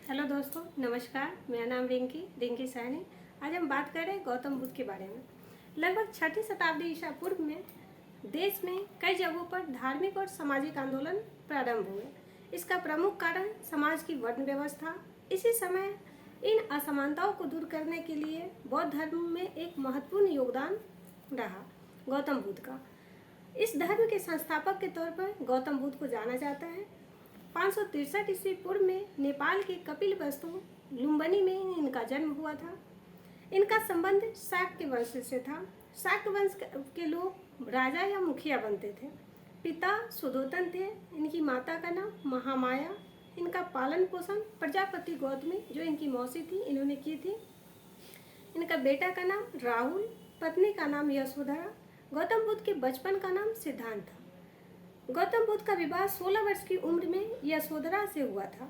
Hello दोस्तों, नमस्कार। मेरा नाम रिंकी सैनी। आज हम बात कर रहे हैं गौतम बुद्ध के बारे में। लगभग छठी शताब्दी ईसा पूर्व में देश में कई जगहों पर धार्मिक और सामाजिक आंदोलन प्रारंभ हुए। इसका प्रमुख कारण समाज की वर्ण व्यवस्था। इसी समय इन असमानताओं को दूर करने के लिए बौद्ध धर्म में एक महत्वपूर्ण योगदान रहा गौतम बुद्ध का। इस धर्म के संस्थापक के तौर पर गौतम बुद्ध को जाना जाता है। 563 ईस्वी पूर्व में नेपाल के कपिलवस्तु लुम्बिनी में इनका जन्म हुआ था। इनका संबंध शाक्य वंश से था। शाक्य वंश के लोग राजा या मुखिया बनते थे। पिता सुदोतन थे। इनकी माता का नाम महामाया। इनका पालन पोषण प्रजापति गौतमी, जो इनकी मौसी थी, इन्होंने की थी। इनका बेटा का नाम राहुल, पत्नी का नाम यशोधरा। गौतम बुद्ध के बचपन का नाम सिद्धांत था। गौतम बुद्ध का विवाह 16 वर्ष की उम्र में यशोधरा से हुआ था।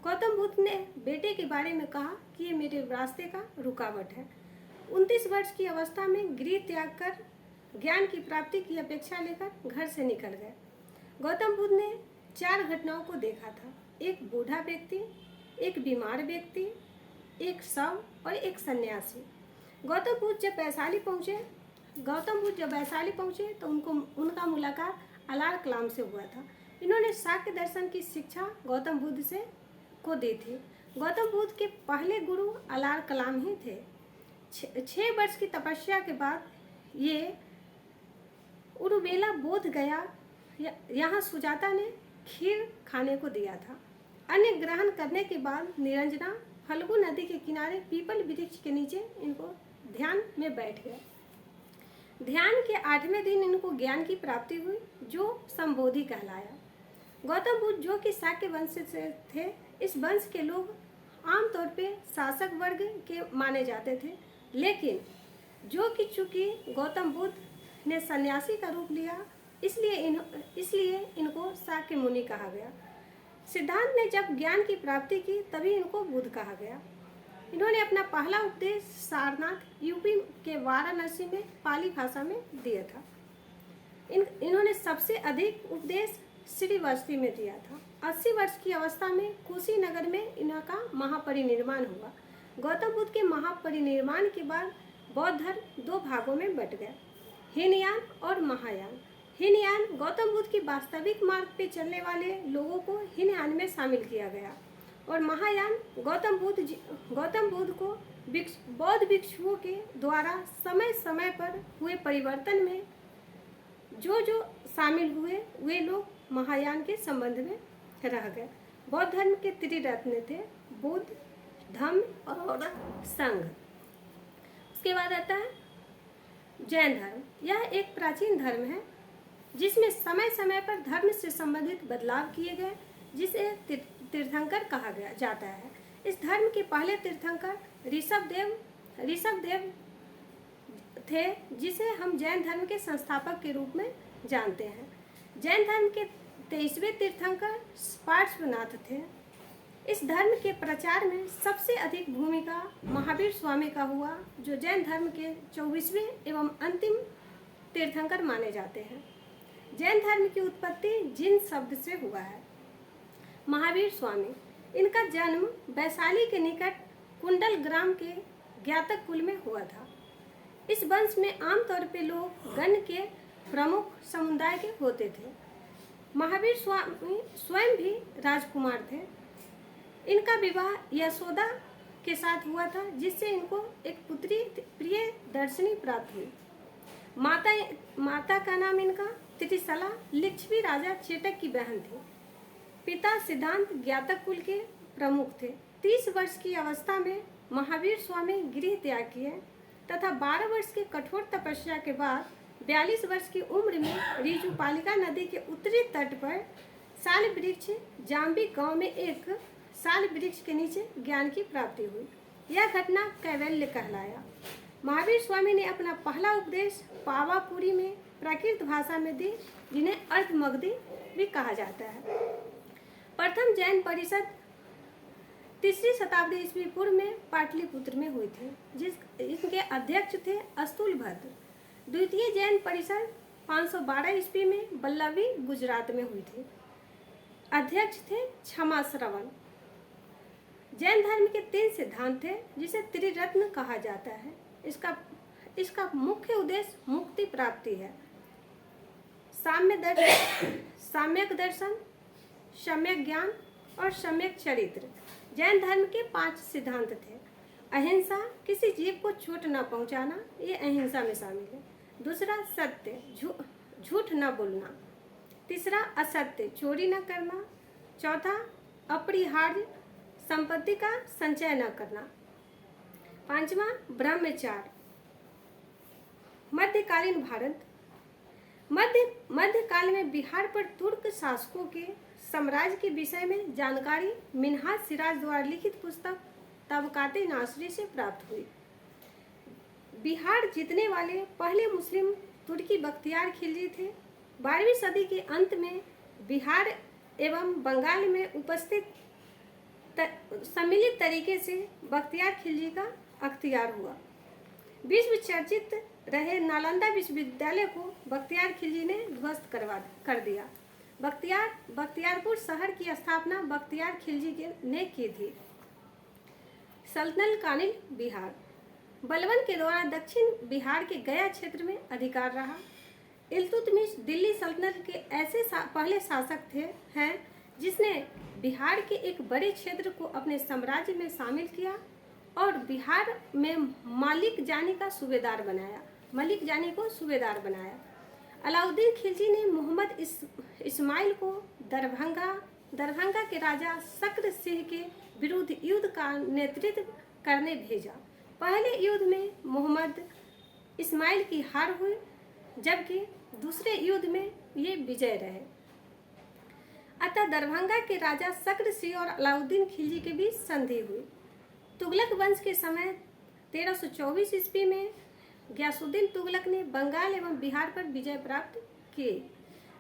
गौतम बुद्ध ने बेटे के बारे में कहा कि ये मेरे रास्ते का रुकावट है। 29 वर्ष की अवस्था में गृह त्याग कर ज्ञान की प्राप्ति की अपेक्षा लेकर घर से निकल गए। गौतम बुद्ध ने 4 घटनाओं को देखा था: एक बूढ़ा व्यक्ति, एक बीमार व्यक्ति, एक शव और एक सन्यासी। गौतम बुद्ध जब वैशाली पहुंचे तो उनका मुलाकात अलार कलाम से हुआ था। इन्होंने शाक्य दर्शन की शिक्षा गौतम बुद्ध से को दी थी। गौतम बुद्ध के पहले गुरु अलार कलाम ही थे। 6 वर्ष की तपस्या के बाद ये उरुवेला बोध गया। यहाँ सुजाता ने खीर खाने को दिया था। अन्य ग्रहण करने के बाद निरंजना फल्गु नदी के किनारे पीपल वृक्ष के नीचे इनको ध्यान में बैठ गए। ध्यान के 8वें दिन इनको ज्ञान की प्राप्ति हुई, जो संबोधि कहलाया। गौतम बुद्ध, जो कि शाक्य वंश से थे, इस वंश के लोग आमतौर पे शासक वर्ग के माने जाते थे, लेकिन चूंकि गौतम बुद्ध ने सन्यासी का रूप लिया, इसलिए इनको शाक्य मुनि कहा गया। सिद्धांत ने जब ज्ञान की प्राप्ति की, तभी इनको बुद्ध कहा गया। इन्होंने अपना पहला उपदेश सारनाथ, यूपी के वाराणसी में पाली भाषा में दिया था। इन्होंने सबसे अधिक उपदेश श्रीवस्ती में दिया था। 80 वर्ष की अवस्था में कुशीनगर में इनका महापरिनिर्वाण हुआ। गौतम बुद्ध के महापरिनिर्वाण के बाद बौद्ध धर्म 2 भागों में बट गया: हीनयान और महायान। हीनयान गौतम बुद्ध की वास्तविक मार्ग पे चलने वाले लोगों को हीनयान में शामिल किया गया, और महायान गौतम बुद्ध को बौद्ध भिक्षुओं के द्वारा समय समय पर हुए परिवर्तन में जो शामिल हुए, वे लोग महायान के संबंध में रह गए। बौद्ध धर्म के त्रिरत्न थे: बुद्ध, धम्म और संघ। उसके बाद आता है जैन धर्म। यह एक प्राचीन धर्म है जिसमें समय समय पर धर्म से संबंधित बदलाव किए गए, जिसे तीर्थंकर कहा जाता है। इस धर्म के पहले तीर्थंकर ऋषभदेव थे, जिसे हम जैन धर्म के संस्थापक के रूप में जानते हैं। जैन धर्म के 23वें तीर्थंकर पार्श्वनाथ थे। इस धर्म के प्रचार में सबसे अधिक भूमिका महावीर स्वामी का हुआ, जो जैन धर्म के 24वें एवं अंतिम तीर्थंकर माने जाते हैं। जैन धर्म की उत्पत्ति जिन शब्द से हुआ है। महावीर स्वामी, इनका जन्म वैशाली के निकट कुंडल ग्राम के ज्ञातक कुल में हुआ था। इस वंश में आमतौर पे लोग गण के प्रमुख समुदाय के होते थे। महावीर स्वामी स्वयं भी राजकुमार थे। इनका विवाह यशोदा के साथ हुआ था, जिससे इनको एक पुत्री प्रियदर्शिनी प्राप्त हुई। माता का नाम इनका त्रिशला, लिच्छवी राजा चेटक की बहन थी। पिता सिद्धांत ज्ञातक कुल के प्रमुख थे। 30 वर्ष की अवस्था में महावीर स्वामी गृह त्याग किए तथा 12 वर्ष की कठोर तपस्या के बाद 42 वर्ष की उम्र में ऋजुपालिका नदी के उत्तरी तट पर साल वृक्ष जाम्बी गांव में एक साल वृक्ष के नीचे ज्ञान की प्राप्ति हुई। यह घटना कैवल्य कहलाया। महावीर स्वामी ने अपना पहला उपदेश पावापुरी में प्राकृत भाषा में दी, जिन्हें अर्धमगधी भी कहा जाता है। प्रथम जैन परिषद 3री शताब्दी ईस्वी पूर्व में पाटलिपुत्र में हुई थी, इनके अध्यक्ष थे अस्तुलभद्र। द्वितीय जैन परिषद 512 ईस्वी में बल्लवी गुजरात में हुई थी। अध्यक्ष थे क्षमा श्रवण। जैन धर्म के 3 सिद्धांत थे जिसे त्रिरत्न कहा जाता है। इसका मुख्य उद्देश्य मुक्ति प्राप्ति है। साम्यक दर्शन, सम्यक ज्ञान और सम्यक चरित्र। जैन धर्म के 5 सिद्धांत थे। अहिंसा, किसी जीव को चोट न पहुंचाना, ये अहिंसा में शामिल है। दूसरा सत्य, झूठ न बोलना। तीसरा असत्य, चोरी न करना। चौथा अपरिहार्य, संपत्ति का संचय न करना। 5वां ब्रह्मचार्य। मध्यकालीन भारत। मध्यकाल में बिहार पर तुर्क शासकों के साम्राज्य के विषय में जानकारी मिन्हाज सिराज द्वारा लिखित पुस्तक तबकाते नासरी से प्राप्त हुई। बिहार जीतने वाले पहले मुस्लिम तुर्की बख्तियार खिलजी थे। 12वीं सदी के अंत में बिहार एवं बंगाल में उपस्थित सम्मिलित तरीके से बख्तियार खिलजी का अख्तियार हुआ। विश्व चर्चित रहे नालंदा विश्वविद्यालय को बख्तियार खिलजी ने ध्वस्त कर दिया। बख्तियारपुर शहर की स्थापना बख्तियार खिलजी ने की थी। सल्तनत कालीन बिहार। बलबन के द्वारा दक्षिण बिहार के गया क्षेत्र में अधिकार रहा। इल्तुतमिश दिल्ली सल्तनत के ऐसे पहले शासक हैं जिसने बिहार के एक बड़े क्षेत्र को अपने साम्राज्य में शामिल किया और बिहार में मलिक जानी को सूबेदार बनाया। अलाउद्दीन खिलजी ने मोहम्मद इस्माइल को दरभंगा के राजा शक्र सिंह के विरुद्ध युद्ध का नेतृत्व करने भेजा। पहले युद्ध में मोहम्मद इस्माइल की हार हुई, जबकि दूसरे युद्ध में ये विजय रहे। अतः दरभंगा के राजा शक्र सिंह और अलाउद्दीन खिलजी के बीच संधि हुई। तुगलक वंश के समय 1324 ईस्वी में गयासुद्दीन तुगलक ने बंगाल एवं बिहार पर विजय प्राप्त की।